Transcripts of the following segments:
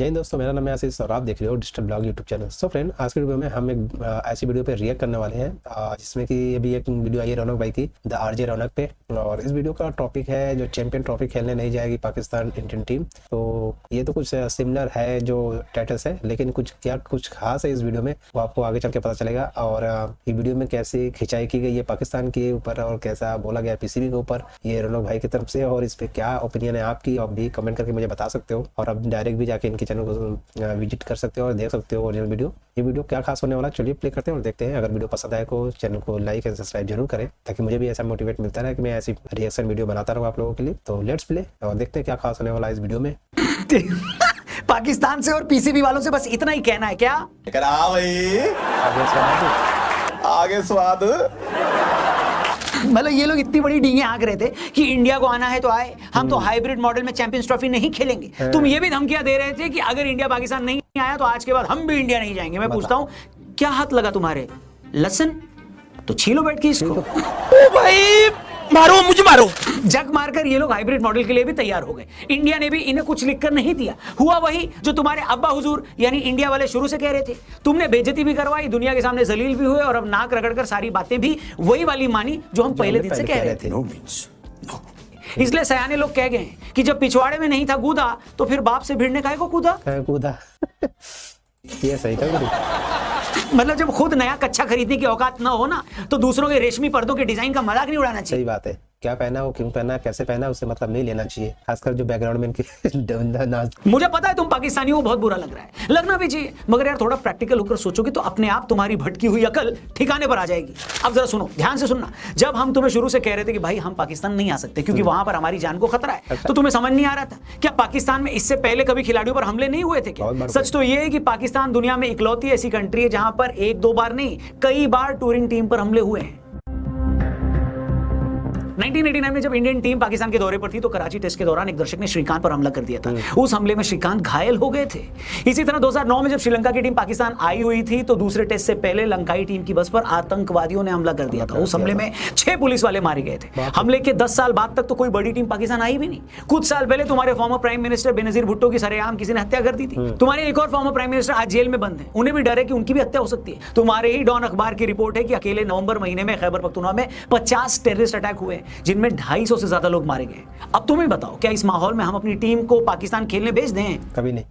जय हिंद दोस्तों, मेरा नाम है आशीष और आप देख रहे हो digital blog YouTube channel. So friend, आज के वीडियो में हम एक ऐसी वीडियो पे रिएक्ट करने वाले हैं जिसमें कि अभी एक वीडियो आई है रौनक भाई की, द आरजे रौनक पे। और इस वीडियो का टॉपिक है जो चैंपियन ट्रॉफी खेलने नहीं जाएगी पाकिस्तान इंडियन टीम। तो ये तो कुछ सिमिलर है जो टाइटल्स है, लेकिन कुछ खास है इस वीडियो में, वो आपको आगे चल के पता चलेगा। और ये वीडियो में कैसी खिंचाई की गई है पाकिस्तान के ऊपर और कैसा बोला गया पीसीबी के ऊपर, ये रौनक भाई की तरफ से, और इस पर क्या ओपिनियन है आपकी, आप भी कमेंट करके मुझे बता सकते हो। और अब डायरेक्ट भी जाके इनके चैनल को विजिट कर सकते हो और देख सकते हो ओरिजिनल वीडियो। ये वीडियो क्या खास होने वाला, चलिए प्ले करते हैं और देखते हैं। अगर वीडियो पसंद आए तो चैनल को लाइक एंड सब्सक्राइब जरूर करें, ताकि मुझे भी ऐसा मोटिवेट मिलता रहे कि मैं ऐसी रिएक्शन वीडियो बनाता रहूँ आप लोगों के लिए। तो लेट्स प्ले और देखते हैं क्या खास होने वाला है इस वीडियो में। पाकिस्तान से और पीसीबी वालों से बस इतना ही कहना है क्या? भाई आगे स्वाद मतलब ये लोग इतनी बड़ी डींगे हाँक रहे थे कि इंडिया को आना है तो आए, हम तो हाइब्रिड मॉडल में चैंपियंस ट्रॉफी नहीं खेलेंगे। तुम ये भी धमकियां दे रहे थे कि अगर इंडिया पाकिस्तान नहीं आया तो आज के बाद हम भी इंडिया नहीं जाएंगे। मैं पूछता हूं, क्या हाथ लगा तुम्हारे? लसन तो छीलो बैठ के इसको। ओ भाई मारो, मुझे मारो। जग मारकर ये लोग हाइब्रिड मॉडल के लिए भी तैयार हो गए। इंडिया ने भी इन्हें कुछ लिखकर नहीं दिया। हुआ वही जो तुम्हारे अब्बा हुजूर यानी इंडिया वाले शुरू से कह रहे थे। तुमने बेइज्जती भी करवाई, दुनिया के सामने जलील भी हुए, और अब नाक रगड़कर सारी बातें भी वही वाली मानी जो हम पहले दिन से कह रहे थे। इसलिए सयाने लोग कह गए कि जब पिछवाड़े में नहीं था कूदा तो फिर बाप से भिड़ने काहे को कूदा। ये सही था। मतलब जब खुद नया कच्चा खरीदने की औकात ना हो ना, तो दूसरों के रेशमी पर्दों के डिजाइन का मजाक नहीं उड़ाना चाहिए। सही बात है। क्या पहना हो, क्यों पहना, कैसे पहना, उससे मतलब नहीं लेना चाहिए, खासकर जो बैकग्राउंड में इनकी मुझे पता है तुम पाकिस्तानियों को बहुत बुरा लग रहा है, लगना भी चाहिए, मगर यार थोड़ा प्रैक्टिकल होकर सोचोगे तो अपने आप तुम्हारी भटकी हुई अकल ठिकाने पर आ जाएगी। अब जरा सुनो, ध्यान से सुनना। जब हम तुम्हें शुरू से कह रहे थे कि भाई हम पाकिस्तान नहीं आ सकते क्योंकि वहां पर हमारी जान को खतरा है, तो तुम्हें समझ नहीं आ रहा था क्या पाकिस्तान में इससे पहले कभी खिलाड़ियों पर हमले नहीं हुए थे क्या? सच तो यह है कि पाकिस्तान दुनिया में इकलौती ऐसी कंट्री है जहां पर एक दो बार नहीं, कई बार टूरिंग टीम पर हमले हुए हैं। 1989 में जब इंडियन टीम पाकिस्तान के दौरे पर थी तो कराची टेस्ट के दौरान एक दर्शक ने श्रीकांत पर हमला कर दिया था। उस हमले में श्रीकांत घायल हो गए थे। इसी तरह 2009 में जब श्रीलंका की टीम पाकिस्तान आई हुई थी तो दूसरे टेस्ट से पहले लंकाई टीम की बस पर आतंकवादियों ने हमला कर दिया था। उस हमले में 6 पुलिस वाले मारे गए थे। हमले के 10 साल बाद तक तो कोई बड़ी टीम पाकिस्तान आई भी नहीं। कुछ साल पहले तुम्हारे former prime minister Benazir Bhutto की सरेआम किसी ने हत्या कर दी थी। तुम्हारे एक और फॉर्मर प्राइम मिनिस्टर आज जेल में बंद है, उन्हें भी डर है कि उनकी भी हत्या हो सकती है। तुम्हारे ही डॉन अखबार की रिपोर्ट है कि अकेले नवंबर महीने में खैबर पख्तूनख्वा में 50 टेररिस्ट अटैक हुए, जिनमें 250 से ज्यादा लोग मारे गए। अब तुम ही बताओ, क्या इस माहौल में हम अपनी टीम को पाकिस्तान खेलने भेज दें? कभी नहीं।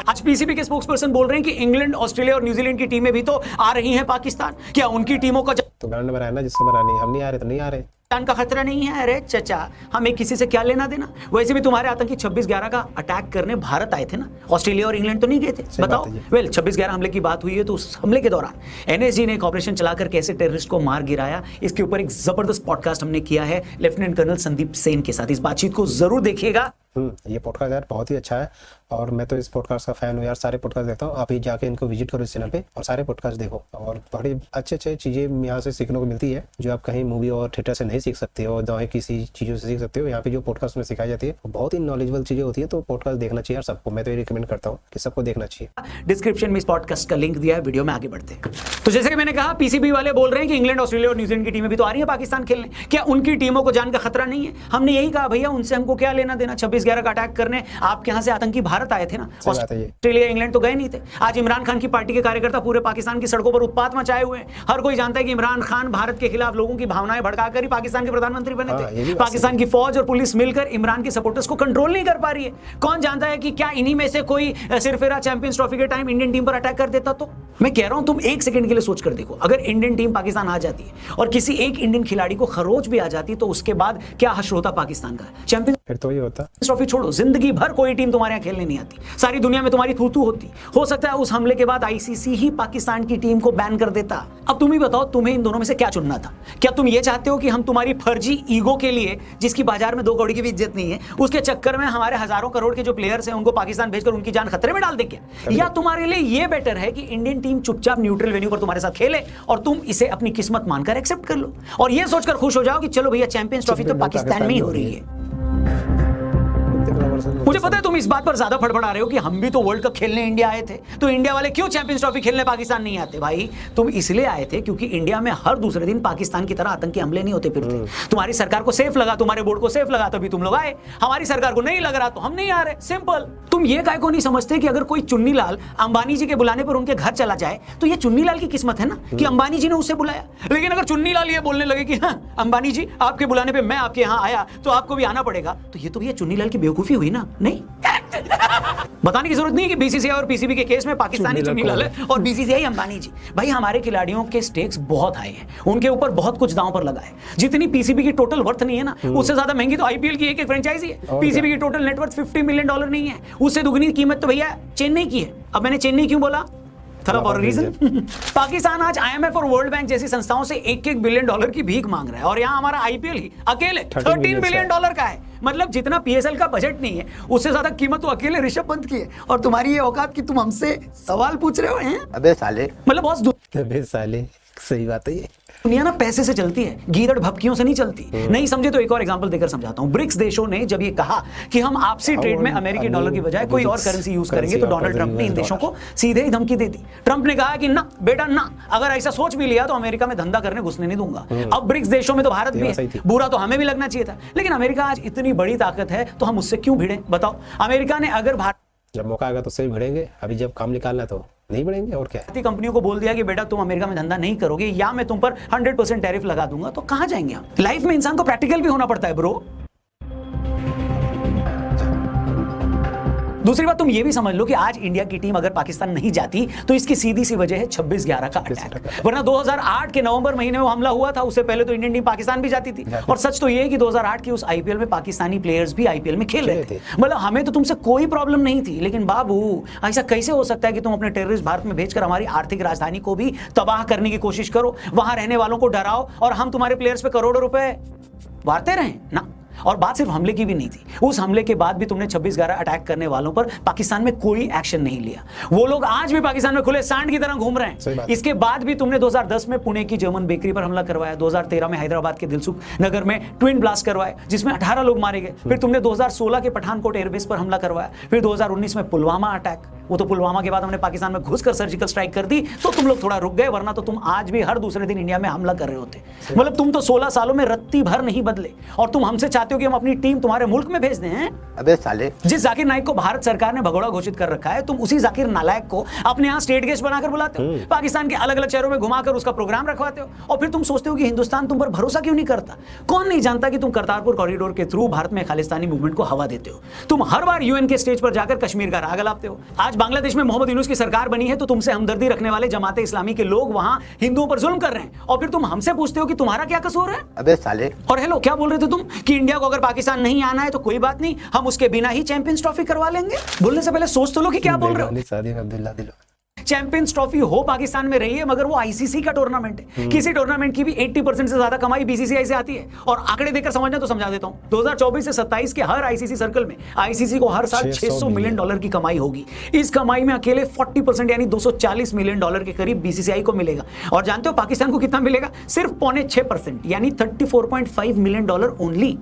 आज पीसीबी के स्पोक्सपर्सन बोल रहे हैं कि इंग्लैंड, ऑस्ट्रेलिया और न्यूजीलैंड की टीमें भी तो आ रही हैं पाकिस्तान। क्या उनकी टीमों का तो ग्राउंड बनाया ना जिसको बनानी, हम नहीं आ रहे तो नहीं आ रहे। जान का खतरा नहीं है? अरे चचा, हमें किसी से क्या लेना देना? वैसे भी तुम्हारे आतंकी 26/11 का अटैक करने भारत आए थे ना, ऑस्ट्रेलिया और इंग्लैंड तो नहीं गए थे। बताओ। वेल 26/11 हमले की बात हुई है तो उस हमले के दौरान एनएसजी ने एक ऑपरेशन चलाकर कैसे टेररिस्ट को मार गिराया, इसके ऊपर एक जबरदस्त पॉडकास्ट हमने किया है लेफ्टिनेंट कर्नल संदीप सेन के साथ। इस बातचीत को जरूर देखिएगा। ये पॉडकास्ट यार बहुत ही अच्छा है और मैं तो इस पॉडकास्ट का फैन हूँ यार। सारे पॉडकास्ट देखता हूँ, आप ही जाके इनको विजिट करो इस चैनल पे और सारे पॉडकास्ट देखो। और बड़ी अच्छे चीज़ें यहाँ से सीखने को मिलती है जो आप कहीं मूवी और थिएटर से नहीं सीख सकते हो, दवाई किसी चीज़ों से सीख सकते हो। यहाँ पे जो पॉडकास्ट में सिखाई जाती है वो बहुत ही नॉलेजेबल चीज़ें होती है, तो पॉडकास्ट देखना चाहिए यार सबको। मैं तो ये रिकमेंड करता हूँ कि सबको देखना चाहिए। डिस्क्रिप्शन में इस पॉडकास्ट का लिंक दिया है, वीडियो में आगे बढ़ते हैं। तो जैसे कि मैंने कहा, पीसीबी वाले बोल रहे हैं कि इंग्लैंड, ऑस्ट्रेलिया और न्यूजीलैंड की टीमें भी तो आ रही है पाकिस्तान खेलने। क्या उनकी टीमों को जान का खतरा नहीं है? हमने यही कहा भैया उनसे हमको क्या लेना देना। 26/11 का अटैक करने आपके यहाँ से आतंकी भारत आए थे ना, ऑस्ट्रेलिया इंग्लैंड तो गए नहीं थे। आज इमरान खान की पार्टी के कार्यकर्ता पूरे पाकिस्तान की सड़कों पर उत्पात मचाए हुए हैं। हर कोई जानता है कि इमरान खान भारत के खिलाफ लोगों की भावनाएं भड़काकर ही पाकिस्तान के प्रधानमंत्री बने थे। पाकिस्तान की फौज और पुलिस मिलकर इमरान के सपोर्टर्स को कंट्रोल नहीं कर पा रही है। कौन जानता है कि क्या इन्हीं में से कोई सिरफिरा चैंपियंस ट्रॉफी के टाइम इंडियन टीम पर अटैक कर देता? तो मैं कह रहा हूं तुम एक सेकंड के लिए सोच कर देखो, अगर इंडियन टीम पाकिस्तान आ जाती है और किसी एक इंडियन खिलाड़ी को खरोच भी आ जाती तो उसके बाद क्या हश्र होता पाकिस्तान का? चैंपियंस फिर तो ये होता ट्रॉफी छोड़ो, जिंदगी भर कोई टीम तुम्हारे यहाँ खेलने नहीं आती, सारी दुनिया में तुम्हारी थू-थू होती। हो सकता है उस हमले के बाद आईसीसी ही पाकिस्तान की टीम को बैन कर देता। अब तुम ही बताओ, तुम्हें इन दोनों में से क्या चुनना था? क्या तुम ये चाहते हो कि हम तुम्हारी फर्जी ईगो के लिए, जिसकी बाजार में 2 कौड़ी की भी इज्जत नहीं है, उसके चक्कर में हमारे हजारों करोड़ के जो प्लेयर्स हैं उनको पाकिस्तान भेजकर उनकी जान खतरे में डाल दें क्या? या तुम्हारे लिए ये बेटर है कि इंडियन टीम चुपचाप न्यूट्रल वेन्यू पर तुम्हारे साथ खेले और तुम इसे अपनी किस्मत मानकर एक्सेप्ट कर लो और ये सोचकर खुश हो जाओ कि चलो भैया चैंपियंस ट्रॉफी तो पाकिस्तान में ही हो रही है। मुझे पता है तुम इस बात पर ज्यादा फड़फड़ा रहे हो कि हम भी तो वर्ल्ड कप खेलने इंडिया आए थे, तो इंडिया वाले क्यों चैंपियंस ट्रॉफी खेलने पाकिस्तान नहीं आते? भाई तुम इसलिए आए थे क्योंकि इंडिया में हर दूसरे दिन पाकिस्तान की तरह आतंकी हमले नहीं होते फिरते। तुम्हारी सरकार को सेफ लगा, तुम्हारे बोर्ड को सेफ लगा, तभी तुम लोग आए। हमारी सरकार को नहीं लग रहा तो हम नहीं आ रहे, सिंपल। तुम ये काय को नहीं समझते कि अगर कोई चुन्नी लाल अंबानी जी के बुलाने पर उनके घर चला जाए तो ये चुन्नी लाल की किस्मत है ना कि अंबानी जी ने उसे बुलाया। लेकिन अगर चुन्नी लाल ये बोलने लगे कि हाँ अंबानी जी आपके बुलाने पे मैं आपके यहाँ आया तो आपको भी आना पड़ेगा, तो ये तो भैया चुन्नी लाल की बेवकूफी हुई ना? नहीं बताने की जरूरत नहीं है कि बीसीसीआई और पीसीबी के केस में पाकिस्तानी चुन्नी लाल है और बीसीसीआई अंबानी जी। भाई हमारे खिलाड़ियों के स्टेक्स बहुत हाई हैं, उनके ऊपर बहुत कुछ दांव पर लगा है। जितनी पीसीबी की टोटल वर्थ नहीं है ना, उससे ज्यादा महंगी तो आईपीएल की एक फ्रेंचाइजी है। पीसीबी की टोटल नेटवर्थ $50 मिलियन नहीं है, उससे दुगनी कीमत तो भैया चेन्नई की है। अब मैंने चेन्नई क्यों बोला? थोड़ा फॉर रीजन। पाकिस्तान आज आईएमएफ और वर्ल्ड बैंक जैसी संस्थाओं से $1-1 बिलियन की भीख मांग रहा है और यहाँ हमारा आईपीएल ही अकेले $13 बिलियन का है। मतलब जितना पीएसएल का बजट नहीं है उससे ज्यादा कीमत तो अकेले ऋषभ पंत की है। और तुम्हारी ये औकात कि तुम हमसे सवाल पूछ रहे हो हैं? अबे साले, मतलब बहुत अबे साले, सही बात है ये। दुनिया ना पैसे से चलती है, गीदड़ भपकियों से नहीं चलती। नहीं समझे तो एक और एग्जांपल देकर समझाता हूं। ब्रिक्स देशों ने जब ये कहा कि हम आपसी ट्रेड में अमेरिकी डॉलर की बजाय कोई और करेंसी यूज करेंगे, तो डोनाल्ड ट्रंप ने इन देशों को सीधे ही धमकी दे दी। ट्रंप ने कहा कि ना बेटा ना, अगर ऐसा सोच भी लिया तो अमेरिका में धंधा करने घुसने नहीं दूंगा। अब ब्रिक्स देशों में तो भारत भी है, बुरा तो हमें भी लगना चाहिए था। लेकिन अमेरिका आज इतनी बड़ी ताकत है तो हम उससे क्यों भिड़े? बताओ। अमेरिका ने अगर भारत, जब मौका आएगा तो उससे भी भिड़ेंगे, अभी जब काम निकालना तो नहीं बढ़ेंगे। और क्या, भारतीय कंपनियों को बोल दिया कि बेटा तुम अमेरिका में धंधा नहीं करोगे या मैं तुम पर 100% टैरिफ लगा दूंगा, तो कहां जाएंगे हम? लाइफ में इंसान को प्रैक्टिकल भी होना पड़ता है ब्रो। दूसरी बात तुम ये भी समझ लो कि आज इंडिया की टीम अगर पाकिस्तान नहीं जाती तो इसकी सीधी सी वजह है 26/11 का अटैक। वरना 2008 के नवंबर महीने में हमला हुआ था, उससे पहले तो इंडियन टीम पाकिस्तान भी जाती थी। और सच तो ये है कि 2008 की उस आईपीएल में पाकिस्तानी प्लेयर्स भी आईपीएल में खेल रहे थे। मतलब हमें तो तुमसे कोई प्रॉब्लम नहीं थी। लेकिन बाबू ऐसा कैसे हो सकता है कि तुम अपने टेररिस्ट भारत में भेजकर हमारी आर्थिक राजधानी को भी तबाह करने की कोशिश करो, वहां रहने वालों को डराओ और हम तुम्हारे प्लेयर्स पे करोड़ों रुपए वारते रहे ना? और बात सिर्फ हमले की भी नहीं थी, उस हमले के बाद भी तुमने 26/11 अटैक करने वालों पर पाकिस्तान में कोई एक्शन नहीं लिया। वो लोग आज भी पाकिस्तान में खुले सांड की तरह घूम रहे हैं। इसके बाद भी तुमने 2010 में पुणे की जर्मन बेकरी पर हमला करवाया, 2013 में हैदराबाद के दिलसुख नगर में ट्विन ब्लास्ट करवाए जिसमें 18 लोग मारे गए। फिर तुमने 2016 के पठानकोट एयरबेस पर हमला करवाया, फिर 2019 में पुलवामा अटैक। वो तो पुलवामा के बाद हमने पाकिस्तान में घुसकर सर्जिकल स्ट्राइक कर दी तो तुम लोग थोड़ा रुक गए, वरना तो तुम आज भी हर दूसरे दिन इंडिया में हमला कर रहे होते। मतलब तुम तो 16 सालों में रत्ती भर नहीं बदले और तुम हमसे चाहते हो कि हम अपनी टीम तुम्हारे मुल्क में भेज दें हैं? अबे साले, जिस जाकिर नाइक को भारत सरकार ने भगोड़ा घोषित कर रखा है, तुम उसी जाकिर नालायक को अपने यहाँ स्टेट गेस्ट बनाकर बुलाते हो, पाकिस्तान के अलग अलग शहरों में घुमाकर उसका प्रोग्राम रखवाते हो और फिर तुम सोचते हो कि हिंदुस्तान तुम पर भरोसा क्यों नहीं करता। कौन नहीं जानता कि तुम करतारपुर कॉरिडोर के थ्रू भारत में खालिस्तानी मूवमेंट को हवा देते हो। तुम हर बार यूएन के स्टेज पर जाकर कश्मीर का राग अलापते हो। आज बांग्लादेश में मोहम्मद यूनुस की सरकार बनी है तो तुमसे हमदर्दी रखने वाले जमाते इस्लामी के लोग वहां हिंदुओं पर जुल्म कर रहे हैं और फिर तुम हमसे पूछते हो कि तुम्हारा क्या कसूर है। अबे साले, और हेलो, क्या बोल रहे थे तुम कि इंडिया को अगर पाकिस्तान नहीं आना है तो कोई बात नहीं, हम उसके बिना ही चैंपियंस ट्रॉफी करवा लेंगे। बोलने से पहले सोच तो लो कि क्या बोल रहे हो। चैंपियंस ट्रॉफी हो पाकिस्तान में रही है मगर वो आईसीसी का टूर्नामेंट है। किसी टूर्नामेंट की भी 80% से ज्यादा कमाई बीसीसीआई से आती है। और आंकड़े देकर समझना तो समझा देता हूं, 2024 से 27 के हर आईसीसी सर्कल में आईसीसी को हर साल $600 मिलियन की कमाई होगी। इस कमाई में अकेले 40% यानी $240 मिलियन के करीब बीसीसीआई को मिलेगा। और जानते हो पाकिस्तान को कितना मिलेगा? सिर्फ 6.5% यानी $34.5 मिलियन ओनली।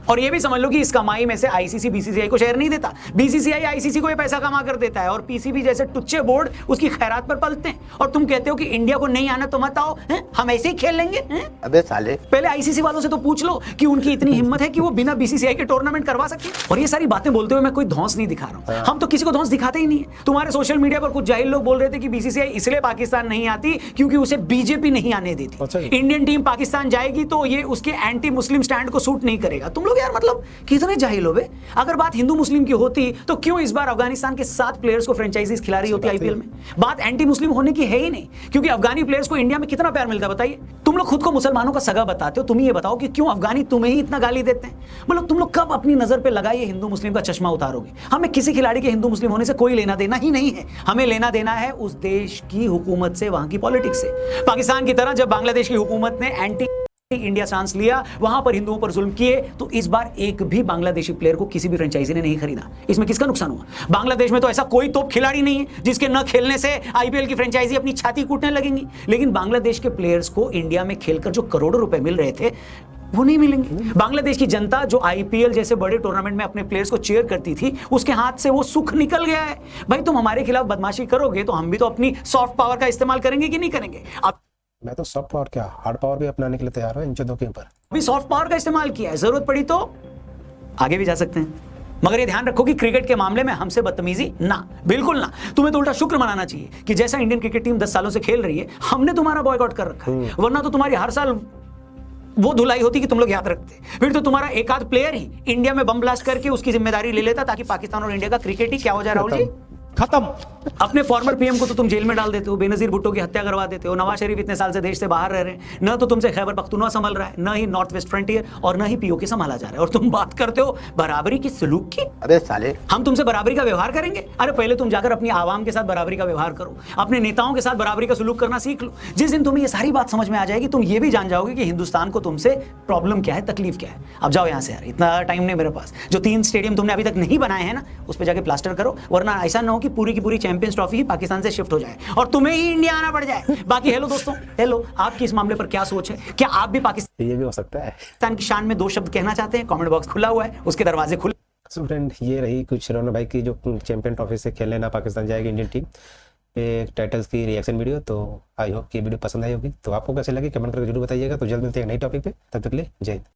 और ये भी समझ लो कि इस कमाई में से आईसीसी बीसीसीआई को शेयर नहीं देता, बीसीसीआई आईसीसी को ये पैसा कमा कर देता है और पीसीबी जैसे टुच्चे बोर्ड उसकी खैरात पर पलते हैं। और तुम कहते हो कि इंडिया को नहीं आना तो मत आओ, हम ऐसे ही खेल लेंगे। अबे साले, पहले आईसीसी वालों से तो पूछ लो कि उनकी इतनी हिम्मत है कि वो बिना बीसीसीआई के टूर्नामेंट करवा सकते हैं। और ये सारी बातें बोलते हुए मैं कोई धौंस नहीं दिखा रहा हूं, हम तो किसी को धौंस दिखाते ही नहीं है। तुम्हारे सोशल मीडिया पर कुछ जाहिल लोग बोल रहे थे कि बीसीसीआई इसलिए पाकिस्तान नहीं आती क्योंकि उसे बीजेपी नहीं आने देती। इंडियन टीम पाकिस्तान जाएगी तो ये उसके एंटी मुस्लिम स्टैंड को सूट नहीं करेगा। तुम लोग यार मतलब कितने जाहिल हो बे। अगर बात हिंदू मुस्लिम की होती तो क्यों इस बार अफगानिस्तान के 7 प्लेयर्स को फ्रेंचाइजीज खिला रही होती आईपीएल में। बात एंटी मुस्लिम होने की है ही नहीं, क्योंकि अफगानी प्लेयर्स को इंडिया में कितना प्यार मिलता है बताइए। तुम लोग खुद को मुसलमानों का सगा बताते हो, तुम ये बताओ कि क्यों अफगानी तुम्हें ही इतना गाली देते हैं। मतलब तुम लोग कब अपनी नजर पे लगाइए हिंदू मुस्लिम का चश्मा उतारोगे। हमें किसी खिलाड़ी के हिंदू मुस्लिम होने से कोई लेना देना ही नहीं है। हमें लेना देना है उस देश की हुकूमत से, वहां की पॉलिटिक्स से। पाकिस्तान की तरह जब बांग्लादेश की हुकूमत ने एंटी इंडिया चांस लिया, वहां पर हिंदुओं पर जुल्म किए, तो इस बार एक भी बांग्लादेशी प्लेयर को किसी भी फ्रेंचाइजी ने नहीं खरीदा। इसमें किसका नुकसान हुआ? बांग्लादेश में तो ऐसा कोई तोप खिलाड़ी नहीं है जिसके न खेलने से आईपीएल की फ्रेंचाइजी अपनी छाती कूटने लगेंगी। लेकिन बांग्लादेश के प्लेयर्स को इंडिया में खेलकर जो करोड़ों रुपए मिल रहे थे वो नहीं मिलेंगे। बांग्लादेश की जनता जो आईपीएल जैसे बड़े टूर्नामेंट में अपने प्लेयर्स को चीयर करती थी, उसके हाथ से वो सुख निकल गया है। भाई तुम हमारे खिलाफ बदमाशी करोगे तो हम भी तो अपनी सॉफ्ट पावर का इस्तेमाल करेंगे कि नहीं करेंगे? अब मैं तो सॉफ्ट पावर क्या हार्ड पावर भी अपनाने के लिए तैयार हूँ इन चीजों के ऊपर। अभी सॉफ्ट पावर का इस्तेमाल किया है, जरूरत पड़ी तो आगे भी जा सकते हैं। मगर ये ध्यान रखो कि क्रिकेट के मामले में हमसे बदतमीजी ना, बिल्कुल ना। तुम्हें तो उल्टा शुक्र मनाना चाहिए कि जैसा इंडियन क्रिकेट टीम 10 सालों से खेल रही है, हमने तुम्हारा बॉयकॉट कर रखा है। वरना तो तुम्हारी हर साल वो धुलाई होती कि तुम लोग याद रखते, फिर तो तुम्हारा एक आध प्लेयर ही इंडिया में बम ब्लास्ट करके उसकी जिम्मेदारी ले लेता, ताकि पाकिस्तान और इंडिया का क्रिकेट ही क्या हो जाए। राहुल जी खत्म। अपने फॉर्मर पीएम को तो तुम जेल में डाल देते हो, बेनजीर भुट्टो की हत्या करवा देते हो, नवाज शरीफ इतने साल से देश से बाहर रह रहे हैं, न तो तुमसे खैबर पख्तूनख्वा संभल रहा है, न ही नॉर्थ वेस्ट फ्रंटियर, और न ही पीओके संभाला जा रहा है, और तुम बात करते हो बराबरी की सलूक की। अबे साले, हम तुमसे बराबरी का व्यवहार करेंगे? अरे पहले तुम जाकर अपनी आवाम के साथ बराबरी का व्यवहार करो, अपने नेताओं के साथ बराबरी का सलूक करना सीख लो। जिस दिन तुम्हें ये सारी बात समझ में आ जाएगी, तुम ये भी जान जाओगे कि हिंदुस्तान को तुमसे प्रॉब्लम क्या है, तकलीफ क्या है। अब जाओ यहाँ से यार, इतना टाइम नहीं मेरे पास। जो 3 स्टेडियम तुमने अभी तक नहीं बनाए हैं ना, उस पर जाके प्लास्टर करो, वरना ऐसा ना हो कि पूरी की पूरी चैंपियंस ट्रॉफी ही पाकिस्तान से शिफ्ट हो जाए और तुम्हें ही इंडिया आना पड़ जाए। बाकी हेलो दोस्तों, हेलो, आपकी इस मामले पर क्या सोच है? क्या आप भी पाकिस्तान ये भी हो सकता है। की शान में 2 शब्द कहना चाहते हैं? कमेंट बॉक्स खुला हुआ है, उसके दरवाजे खुले। सो फ्रेंड, ये रही कुछ रौनक भाई की जो चैंपियन ट्रॉफी से खेलने ना पाकिस्तान जाएगी इंडियन टीम पे टाइटल्स की रिएक्शन वीडियो। तो आई होप कि वीडियो पसंद आई होगी। तो आपको कैसे लगी कमेंट करके जरूर बताइएगा। तो जल्द मिलते हैं नई टॉपिक पे, तब तक के लिए जय हिंद।